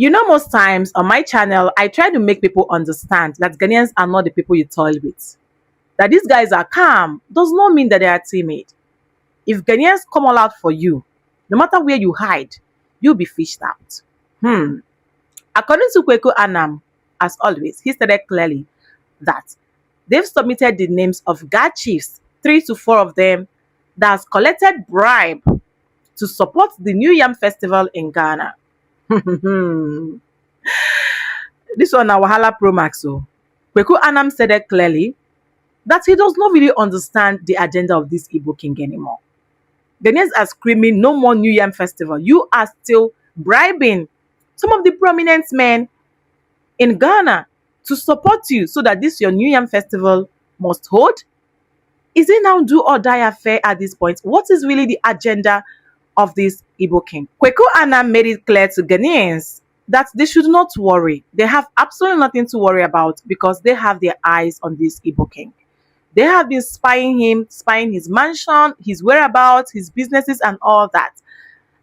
Most times on my channel, I try to make people understand that Ghanaians are not the people you toy with. That these guys are calm does not mean that they are timid. If Ghanaians come all out for you, no matter where you hide, you'll be fished out. According to Kwaku Annan, as always, he stated clearly that they've submitted the names of guard chiefs, 3 to 4 of them, that has collected bribe to support the New Yam Festival in Ghana. This one, our Wahala Pro Max. So, Kwaku Annan said it clearly that he does not really understand the agenda of this Igbo king anymore. Ghanaians are screaming, no more New Yam Festival. You are still bribing some of the prominent men in Ghana to support you so that this your New Yam Festival must hold. Is it now do or die affair at this point? What is really the agenda of this Igbo king? Kwaku Annan made it clear to Ghanaians that they should not worry. They have absolutely nothing to worry about because they have their eyes on this Igbo king. They have been spying him, spying his mansion, his whereabouts, his businesses, and all that.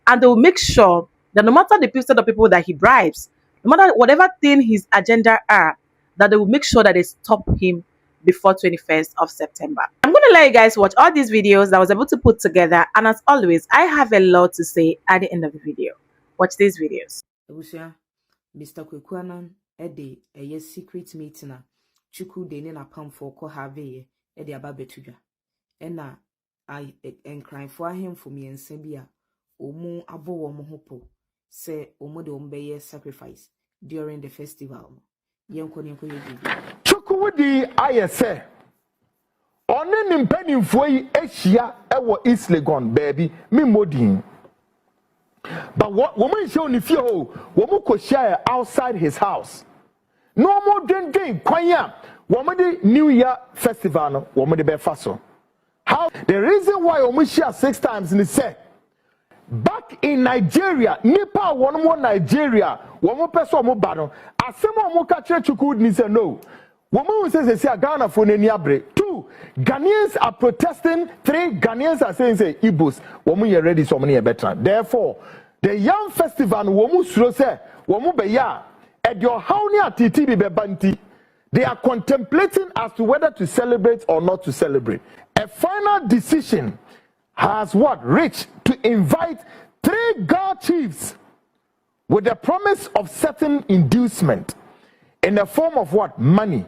And they will make sure that no matter the set of people that he bribes, no matter whatever thing his agenda are, that they will make sure that they stop him before 21st of September. I'm going to let you guys watch all these videos that I was able to put together. And as always, I have a lot to say at the end of the video. Watch these videos. Mr. Kwaku Annan, a secret meeting. Chuku de na pam for ko have ede aba betudwa ena I encry for him for me and sebia omu abo wo mo hopo se omu de ombeye sacrifice during the festival yenko yegi Chuku wudi ayese one ni mpanimfo yi ehia ewo East Legon baby me modin but what woman show ni fie ho wo mo ko share outside his house no more drinking kwanya Womadi New Year Festival no womadi be faso. How the reason why we share 6 times in the say back in Nigeria, Nipa one more Nigeria, one more person more bano. Asemo mo ka kire Chukwudi ni say no. Woman says say Ghana for ni abre. 2 Ghanaians are protesting. 3 Ghanaians are saying say Igbos woman you ready so many better. Therefore, the Yam Festival woman suro say woman be ya at your how ni atiti be banti. They are contemplating as to whether to celebrate or not to celebrate. A final decision has what? Reached to invite 3 guard chiefs with the promise of certain inducement in the form of what? Money.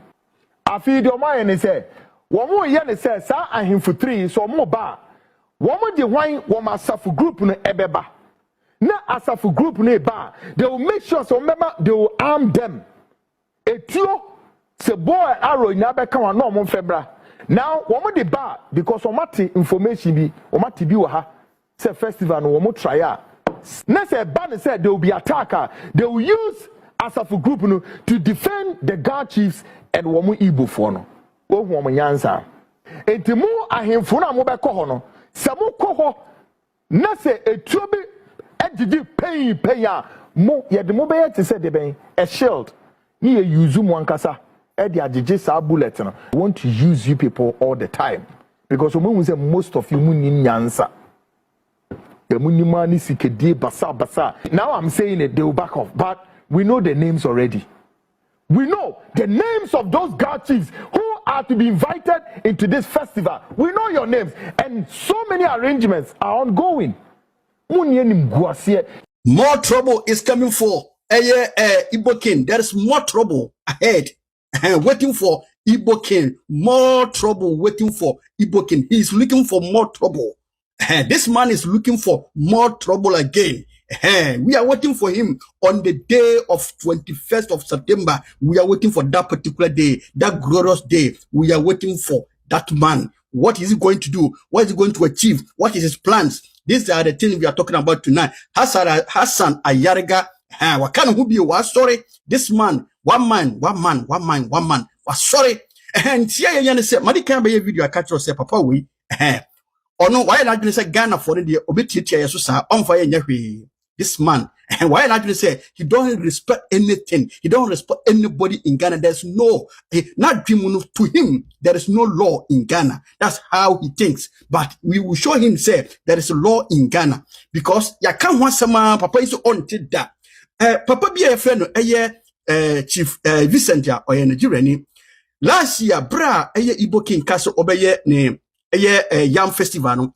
Afidomaya say, Womo yen say, Sa and him for 3, so mo ba. Womo de wine, Woma Safu group no ebeba. Na Asafu group no ba. They will make sure, so remember, they will arm them. Etio. Se boy arrow nyabe kan no mo febra now womo de ba because omati information bi omati bi wa ha say festival no womo try a na say ban said they will be attacker they will use Asafu group no to defend the guard chiefs and womo Igbo for no wo hu omo nyansa entimu ahemfo na mo be ko ho no se mo ko ho na say etuo bi agigi pain a mo ye de mo be yet say de ben a shield ni ye use mo ankasa bullet. I want to use you people all the time because we say most of you munin nyansa. Now I'm saying it, they will back off, but we know the names already. We know the names of those guard chiefs who are to be invited into this festival. We know your names, and so many arrangements are ongoing. More trouble is coming for Igbo king. There is more trouble ahead. Waiting for Igbo king, more trouble waiting for Igbo king. He is looking for more trouble. This man is looking for more trouble again. We are waiting for him on the day of 21st of September. We are waiting for that particular day, that glorious day. We are waiting for that man. What is he going to do? What is he going to achieve? What is his plans? These are the things we are talking about tonight. Hassan Ayariga. Wakana who be sorry. This man, one man. Was sorry. And here you say, Madi can be a video I catch yourself, Papa. We or no, why not you say Ghana for the obitiate on fire? This man, and why not you say he don't respect anything, he don't respect anybody in Ghana. There's no not dream to him, there is no law in Ghana. That's how he thinks. But we will show him say there is a law in Ghana because ya can't want some papa is on that. Papa be a friend, Chief Vincent, or a Nigerian. Last year, bra, Igbo King Castle, obey name, Yam Festival. No,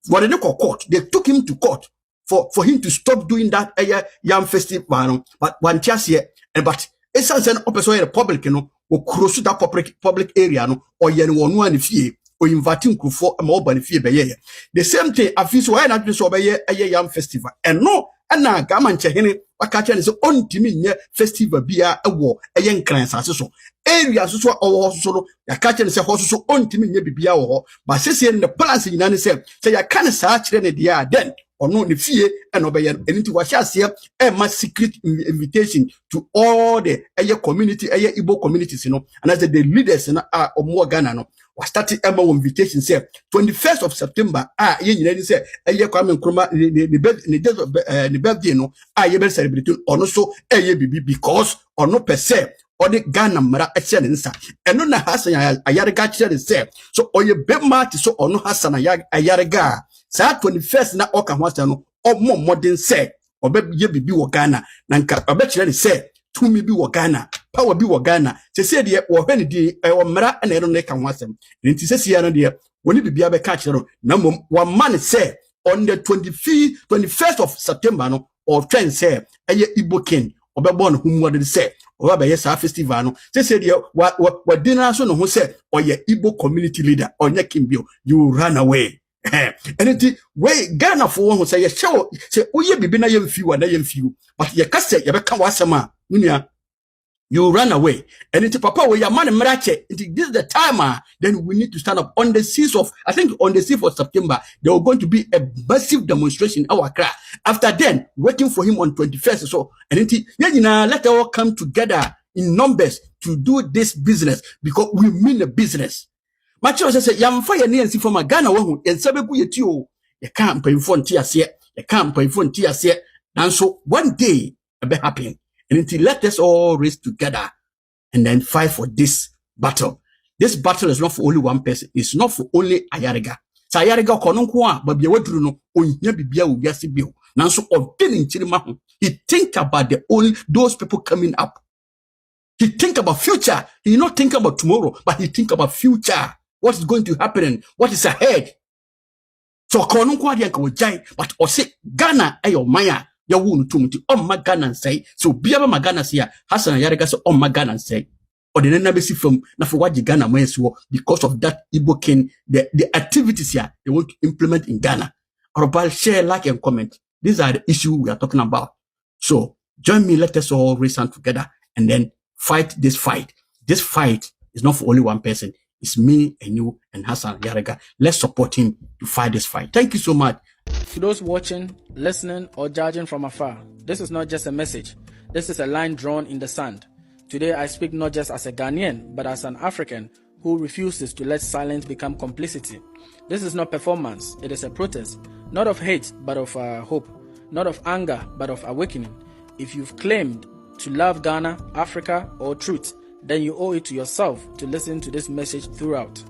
what they call court. They took him to court for him to stop doing that Yam Festival. But one chance here, but it's an opposite public, you know, or cross that public area, no, or yen one fee, or inviting for a mobile fee by year. The same thing, I feel so I not just obey a Yam Festival. And no, and now Gaman Chehene, Wakacha is on Timmy festival beer a war, a young clans as so. Areas so also, ya catch and say horses so on Timmy bia or, but says in the balance in an say I can't search any dia then. Or no the fear and obey and into what shall say a mass secret invitation to all the community, Igbo communities, you know, and as the leaders are more Ghana no. Was started a invitation say 21st of September, you say a coming chroma the birthday no, I celebrate on also a because or no per se. Or the Ghana mara excellence, and no Hassan Ayaraga say so or your bed marty so or no Hassan Ayaraga. Sa 21st na oka wasano or more modern say or baby ye be Ghana, Nanka a betcha say to me be Ghana, power be Ghana. Say said ye or when the or mara and I don't make and wasam. And it says here dear when it be a catcher, number one man say on the 21st of September no or 10 say a Igbo king or born whom what did say. Or by yes, festival. No, they said, what dinner so no say, or your Igbo community leader, or your Kimbio, you run away. And it way Ghana for one who say, show, say, oh, ye be na yem few and I am few, but your cassette, you become wasama, you run away. And it's papa, where your man marache, this is the time, then we need to stand up on the 6th of, I think on the 6th of September, there was going to be a massive demonstration in our crack. After then, waiting for him on 21st or so. And it, let us all come together in numbers to do this business because we mean the business. My church said, Yam fire near and see from a Ghana one and Sababu you can't pay for tears yet, you can't pay for tears yet. And so one day, it will happen. And until let us all race together and then fight for this battle. This battle is not for only one person. It's not for only Ayariga. So Ayariga kononkwa, but be wadru no onya bibia wo biase bio. Nanso obin nchirima ho. He think about the only those people coming up. He think about future. He not think about tomorrow, but he think about future. What is going to happen and what is ahead. So kononkwa dia ka wajai, but ose Ghana ayo maya. Ya wunu tumuti on Ghana say so biaba Ghana say Hassan Ayariga so on Ghana say or the nana besi from na for what Ghana so because of that Igbo king the activities here they want to implement in Ghana. Or share, like, and comment. These are the issues we are talking about. So join me, let us all race on together and then fight this fight. This fight is not for only one person. It's me and you and Hassan Ayariga. Let's support him to fight this fight. Thank you so much. To those watching, listening, or judging from afar, this is not just a message. This is a line drawn in the sand. Today, I speak not just as a Ghanaian, but as an African who refuses to let silence become complicity. This is not performance. It is a protest, not of hate, but of hope, not of anger, but of awakening. If you've claimed to love Ghana, Africa, or truth, then you owe it to yourself to listen to this message throughout.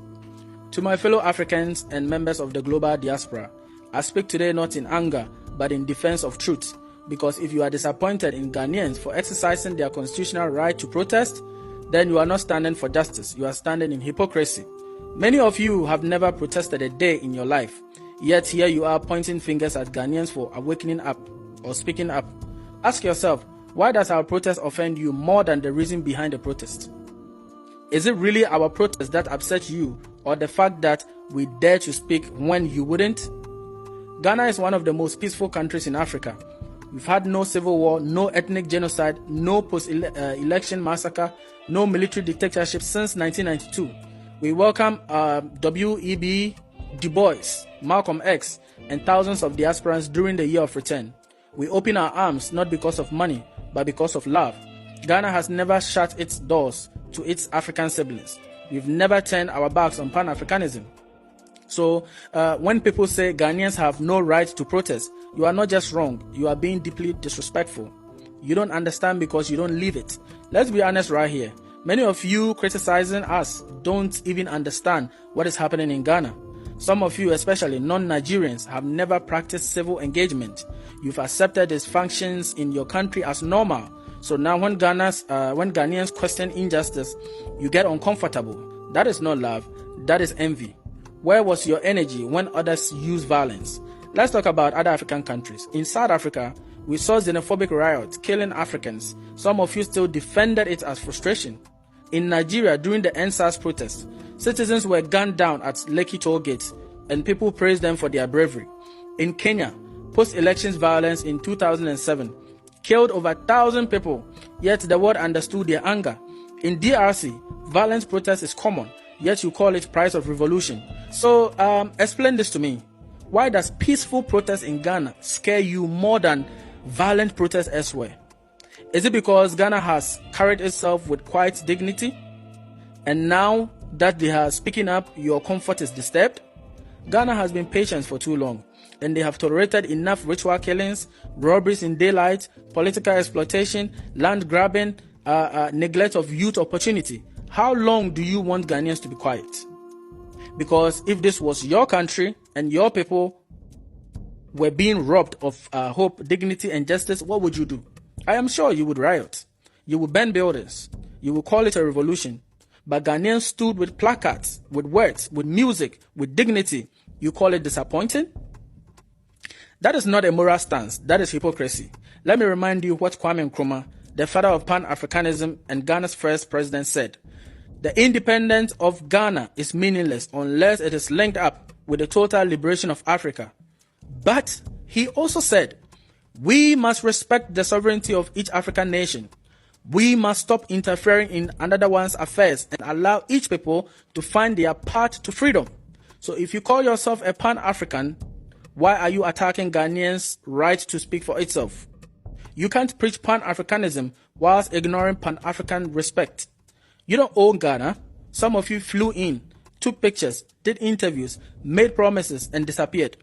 To my fellow Africans and members of the global diaspora, I speak today not in anger, but in defense of truth. Because if you are disappointed in Ghanaians for exercising their constitutional right to protest, then you are not standing for justice. You are standing in hypocrisy. Many of you have never protested a day in your life, yet here you are pointing fingers at Ghanaians for awakening up or speaking up. Ask yourself, why does our protest offend you more than the reason behind the protest? Is it really our protest that upsets you, or the fact that we dare to speak when you wouldn't? Ghana is one of the most peaceful countries in Africa. We've had no civil war, no ethnic genocide, no post-election massacre, no military dictatorship since 1992. We welcome W.E.B. Du Bois, Malcolm X, and thousands of diasporans during the year of return. We open our arms not because of money, but because of love. Ghana has never shut its doors to its African siblings. We've never turned our backs on Pan-Africanism. So when people say Ghanaians have no right to protest, you are not just wrong, you are being deeply disrespectful. You don't understand because you don't live it. Let's be honest right here. Many of you criticizing us don't even understand what is happening in Ghana. Some of you, especially non-Nigerians, have never practiced civil engagement. You've accepted these functions in your country as normal. So now when Ghanaians question injustice, you get uncomfortable. That is not love, that is envy. Where was your energy when others use violence? Let's talk about other African countries. In South Africa, we saw xenophobic riots killing Africans. Some of you still defended it as frustration. In Nigeria, during the NSAS protests, citizens were gunned down at Lekki toll gates, and people praised them for their bravery. In Kenya, post-elections violence in 2007 killed over 1,000 people, yet the world understood their anger. In DRC, violent protest is common, yet you call it price of revolution. So, explain this to me. Why does peaceful protest in Ghana scare you more than violent protest elsewhere? Is it because Ghana has carried itself with quiet dignity? And now that they are speaking up, your comfort is disturbed? Ghana has been patient for too long, and they have tolerated enough ritual killings, robberies in daylight, political exploitation, land grabbing, neglect of youth opportunity. How long do you want Ghanaians to be quiet? Because if this was your country and your people were being robbed of hope, dignity, and justice, what would you do? I am sure you would riot. You would burn buildings. You would call it a revolution. But Ghanaians stood with placards, with words, with music, with dignity. You call it disappointing? That is not a moral stance. That is hypocrisy. Let me remind you what Kwame Nkrumah, the father of Pan-Africanism and Ghana's first president, said. The independence of Ghana is meaningless unless it is linked up with the total liberation of Africa. But he also said, we must respect the sovereignty of each African nation. We must stop interfering in another one's affairs and allow each people to find their path to freedom. So if you call yourself a Pan-African, why are you attacking Ghanaians' right to speak for itself? You can't preach Pan-Africanism whilst ignoring Pan-African respect. You don't own Ghana. Some of you flew in, took pictures, did interviews, made promises, and disappeared.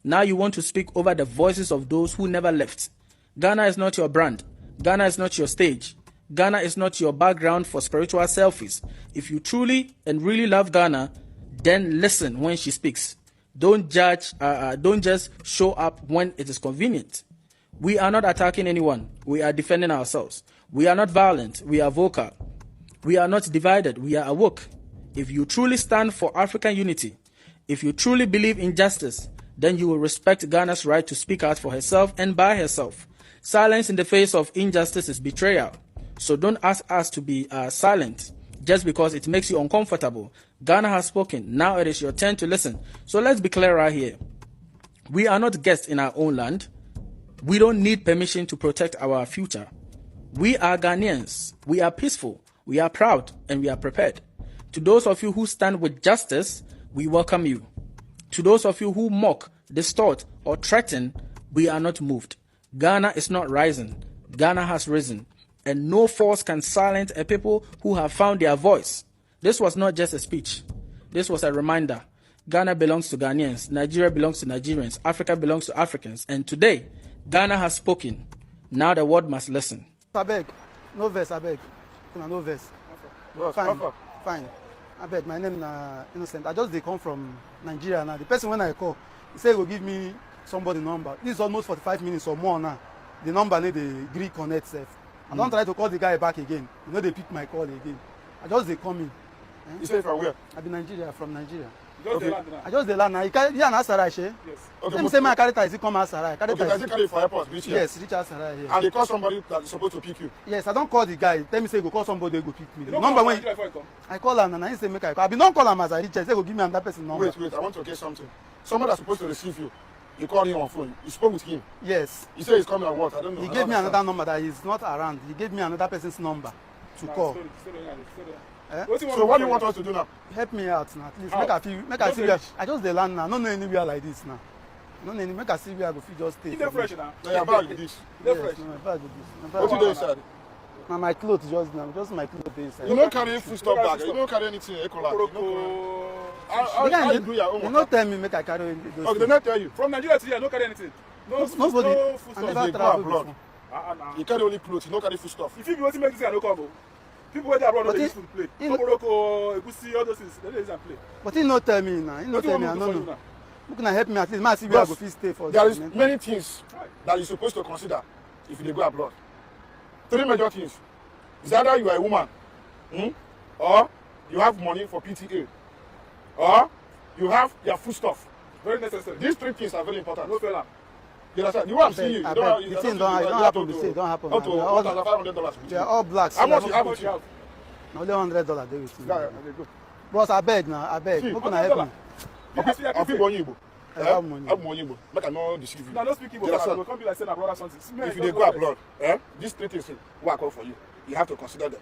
Now you want to speak over the voices of those who never left. Ghana is not your brand. Ghana is not your stage. Ghana is not your background for spiritual selfies. If you truly and really love Ghana, then listen when she speaks. Don't judge, don't just show up when it is convenient. We are not attacking anyone. We are defending ourselves. We are not violent. We are vocal. We are not divided. We are awoke. If you truly stand for African unity, if you truly believe in justice, then you will respect Ghana's right to speak out for herself and by herself. Silence in the face of injustice is betrayal. So don't ask us to be silent just because it makes you uncomfortable. Ghana has spoken. Now it is your turn to listen. So let's be clear right here. We are not guests in our own land. We don't need permission to protect our future. We are Ghanaians. We are peaceful. We are proud and we are prepared. To those of you who stand with justice, we welcome you. To those of you who mock, distort, or threaten, we are not moved. Ghana is not rising. Ghana has risen. And no force can silence a people who have found their voice. This was not just a speech. This was a reminder. Ghana belongs to Ghanaians. Nigeria belongs to Nigerians. Africa belongs to Africans. And today, Ghana has spoken. Now the world must listen. I beg. No verse, I beg. No verse. Fine. I beg. My name is Innocent. I just they come from Nigeria now. The person when I call, he say he will give me somebody number. This is almost 45 minutes or more now. The number need the Greek connect self. I don't try to call the guy back again. You know they pick my call again. I just they come in. You say from where? I be Nigeria, from Nigeria. Okay. I just the land now. You can't ask Sarai, she? Yes. Okay. Let say my carry taxi come ask Sarai. Okay, taxi carry for airport, reach here. Yes, reach out Sarai here. And they call somebody that is supposed to pick you. Yes, I don't call the guy. Tell me say go call somebody go pick me. You The don't number call when Nigeria before you come? I call him and I say make I call. I be don't call him as I reach. Say go give me another person number. Wait, I want to get something. Somebody that's supposed to receive you, you call him on phone. You spoke with him. Yes. You say he's coming on what? I don't know. He gave me another number that he's not around. He gave me another person's number to call. So what do you want us to do now? Help me out now, at least. How? Make I see where I just the land now. I don't know anywhere like this now. No, make I see where I go fit just stay. Keep them fresh now. Now your bag with this. Yes, no, my bag with this. My What you bag. do inside? Now my clothes just now, just my clothes dey inside. You don't carry food stuff bag. You don't carry anything. How you do your own? You no tell me make I carry those. Okay, they not tell you. From Nigeria to here, no carry anything. Nobody. No food I stuff. never They go travel abroad. before. You carry only clothes. You don't carry food stuff. If you be waiting make this guy no come. People went abroad, But they he- used to play. he- Morocco, Egusi, all those things, they didn't play. But he no tell me now. He no What do you tell me. I want me to don't do for know. you Who can help me at least? Man, see where I Because go fit stay for. there is this. many things that you're supposed to consider if you dey go abroad. 3 major things. Is either you are a woman, or you have money for PTA, or you have your food stuff. Very necessary. These 3 things are very important. No fella. You understand? The way I'm seeing you, I you beg, don't, the you thing don't don't happen. They say it don't happen. Up to They are all- $1,500 with They you. are all blacks. How much So you I have no- with you? Only $100 they with Yeah, you. okay, go. Bros, I beg now. I beg. See, Who can help me? I'll be born Igbo. I have money. I have money Igbo. Make I not deceive you. Now, don't speak Igbo. You understand? We'll come be like saying brother something. If you dey go abroad, these 3 things work out for you. You have to consider them.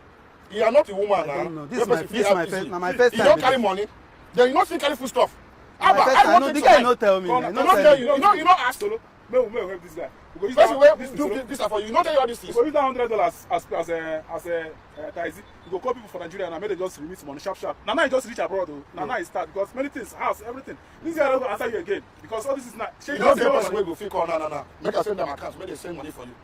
You are not a woman I now. don't know. This is my first. Now my first You time. don't carry money. Then you not still carry food stuff. My first time. No, the guy no tell me. You No don't tell tell me. you. You don't ask. Solo. May we help this guy. We go use Person that- wey this do solo. this are for you. You don't tell you all these We things. go use that $100 as a taxi. We go call people for Nigeria and I made them just remit money sharp. Now he just reach abroad. Now he start because many things, house, everything. This guy don't answer you again because all this is not. You don't get person wey go fit call no. Make I send them accounts. Make they send money for you.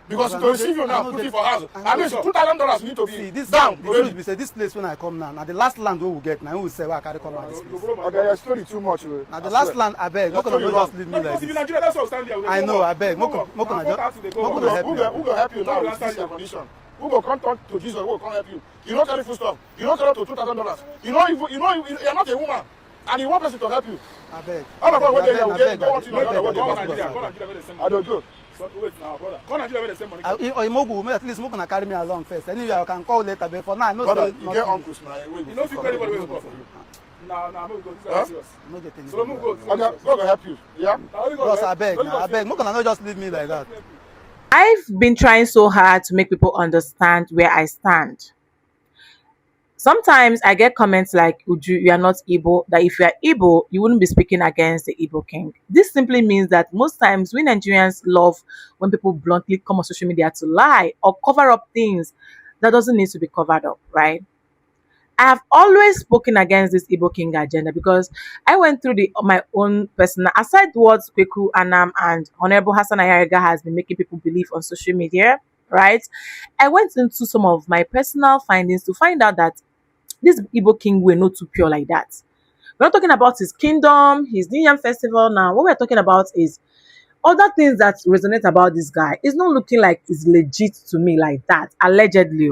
Because to receive you now, put you for house. At least $2,000 need to See, be this down. the truth be say this place when I come now the last land we will get now we will say why I carry come out this place. Okay, your story too much. Now the last land I beg, That's no what you just want. leave me No, like because if in this. Nigeria, that's why we stand there. I know, I beg. Mo can just- mo can help me. Who go help you now with this your condition? Who go come talk to Jesus? Who go come help you? You don't carry food stuff. You don't carry up to $2,000. You know you're not a woman, and you want person to help you. I beg. All of us when they I will beg, get go want to know I beg, what they Call want. Nigeria, call Nigeria, where they send I money. don't go. So, wait now, brother. Call Nigeria, where they send money. Or Imogu, at least Moku na carry me along first. Anyway, I can call later, but for now I know Brother, say you not get to- uncles now. You know, if anybody will go for you. Nah, move go. This guy is serious. no get anything. So, move go. Okay, God go help you. Yeah. Now, only God Bros, help. I beg, Only now, God I beg. help. Moku na not just leave me like that. I've been trying so hard to make people understand where I stand. Sometimes I get comments like, Uju, you are not Igbo, that if you are Igbo, you wouldn't be speaking against the Igbo king. This simply means that most times we Nigerians love when people bluntly come on social media to lie or cover up things that doesn't need to be covered up, right? I have always spoken against this Igbo king agenda because I went through my own personal, aside what Kwaku Annan and Honorable Hassan Ayariga has been making people believe on social media, right? I went into some of my personal findings to find out that this Igbo king were not too pure like that. We're not talking about his kingdom, his New Yam festival now. What we're talking about is other things that resonate about this guy. It's not looking like it's legit to me like that, allegedly.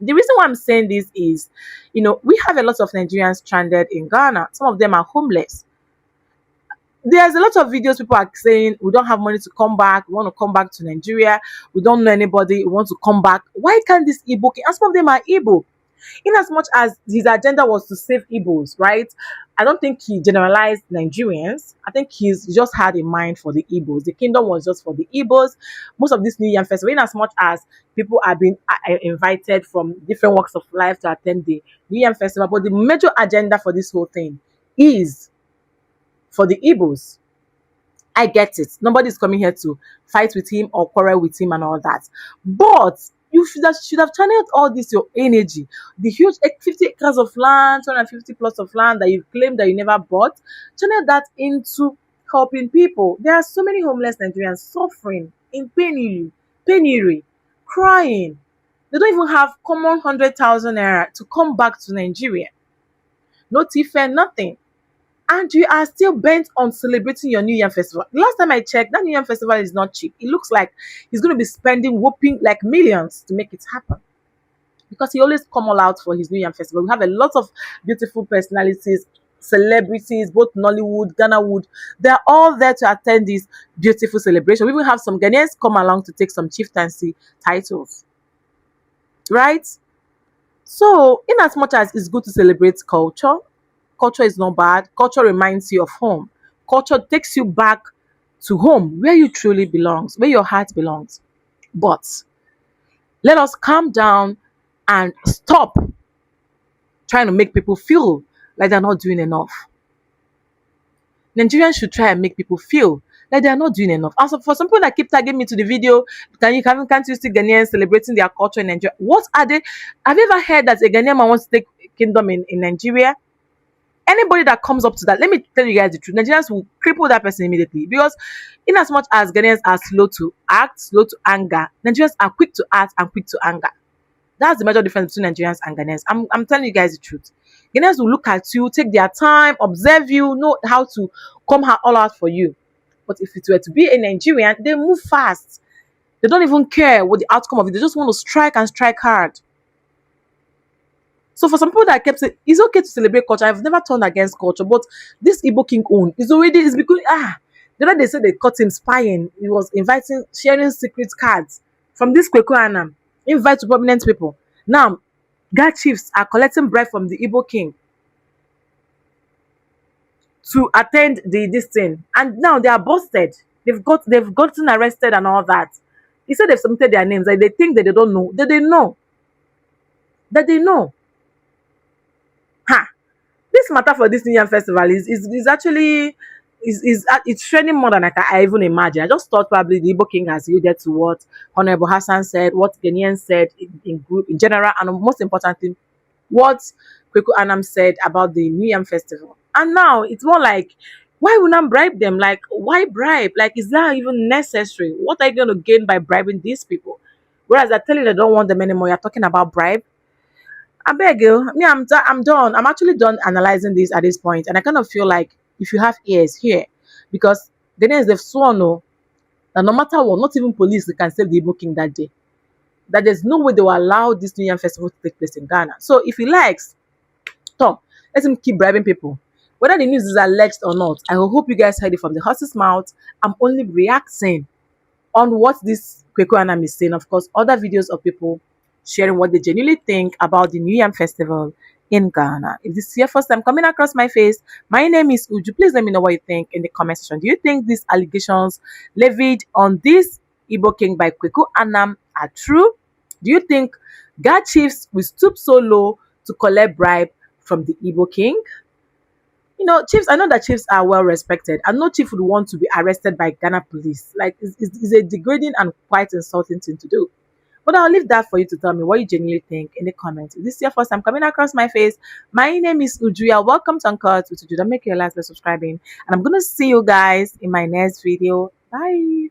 The reason why I'm saying this is, we have a lot of Nigerians stranded in Ghana. Some of them are homeless. There's a lot of videos people are saying, we don't have money to come back. We want to come back to Nigeria. We don't know anybody. We want to come back. Why can't this Igbo king? And some of them are Igbo. In as much as his agenda was to save Igbos, right? I don't think he generalized Nigerians. I think he's just had in mind for the Igbos. The kingdom was just for the Igbos. Most of this New Year festival, in as much as people are being invited from different walks of life to attend the New Year festival, but the major agenda for this whole thing is for the Igbos. I get it. Nobody's coming here to fight with him or quarrel with him and all that. But you should have channeled all this, your energy, the huge 50 acres of land, 250 plots of land that you claim that you never bought, channel that into helping people. There are so many homeless Nigerians suffering in penury, crying. They don't even have common 100,000 naira to come back to Nigeria. No TFN, nothing. And you are still bent on celebrating your New Year festival. The last time I checked, that New Year festival is not cheap. It looks like he's going to be spending whooping like millions to make it happen. Because he always come all out for his New Year festival. We have a lot of beautiful personalities, celebrities, both Nollywood, Ghanawood. They're all there to attend this beautiful celebration. We even have some Ghanaians come along to take some chieftaincy titles. Right? So, in as much as it's good to celebrate culture is not bad. Culture reminds you of home. Culture takes you back to home, where you truly belongs, where your heart belongs. But let us calm down and stop trying to make people feel like they're not doing enough. Nigerians should try and make people feel like they're not doing enough. Also, for some people that keep tagging me to the video, can't you see Ghanaians celebrating their culture in Nigeria? What are they? Have you ever heard that a Ghanaian man wants to take kingdom in Nigeria? Anybody that comes up to that, let me tell you guys the truth, Nigerians will cripple that person immediately. Because in as much as Ghanaians are slow to act, slow to anger, Nigerians are quick to act and quick to anger. That's the major difference between Nigerians and Ghanaians. I'm telling you guys the truth. Ghanaians will look at you, take their time, observe you, know how to come all out for you. But if it were to be a Nigerian, they move fast. They don't even care what the outcome of it. They just want to strike and strike hard. So for some people that kept saying it's okay to celebrate culture, I've never turned against culture, but this Igbo king own is already is because the other they said they caught him spying. He was sharing secret cards from this Kwaku Annan, invite to prominent people. Now, Guard chiefs are collecting bribe from the Igbo king to attend this thing, and now they are busted. They've gotten arrested and all that. He said they've submitted their names. Like they think that they don't know. That they know. That they know. Ha! This matter for this New Year festival is actually it's trending more than I even imagine. I just thought probably the Igbo king has yielded to what Honorable Hassan said, what Ghanaians said in general, and most importantly, what Kwaku Annan said about the New Yam festival. And now it's more like, why would not bribe them? Like, why bribe? Like, is that even necessary? What are you going to gain by bribing these people? Whereas they're telling you they don't want them anymore. You're talking about bribe. I beg you. Me, I'm done. I'm actually done analyzing this at this point, and I kind of feel like if you have ears here, because Ghanaians they've sworn that no matter what, not even police they can save the Igbo king that day. That there's no way they will allow this New Year festival to take place in Ghana. So if he likes, Tom, let him keep bribing people. Whether the news is alleged or not, I hope you guys heard it from the horse's mouth. I'm only reacting on what this Kwaku Annan is saying. Of course, other videos of people sharing what they genuinely think about the New Yam festival in Ghana. If this is your first time coming across my face, my name is Uju. Please let me know what you think in the comment section. Do you think these allegations levied on this Igbo king by Kwaku Annan are true? Do you think Guard chiefs will stoop so low to collect bribe from the Igbo king? You know, chiefs, I know that chiefs are well respected, and no chief would want to be arrested by Ghana police. Like, it's a degrading and quite insulting thing to do. But I'll leave that for you to tell me what you genuinely think in the comments. If this is your first time coming across my face, my name is Uju. Welcome to Uncut with Uju. Don't make your last by subscribing. And I'm going to see you guys in my next video. Bye.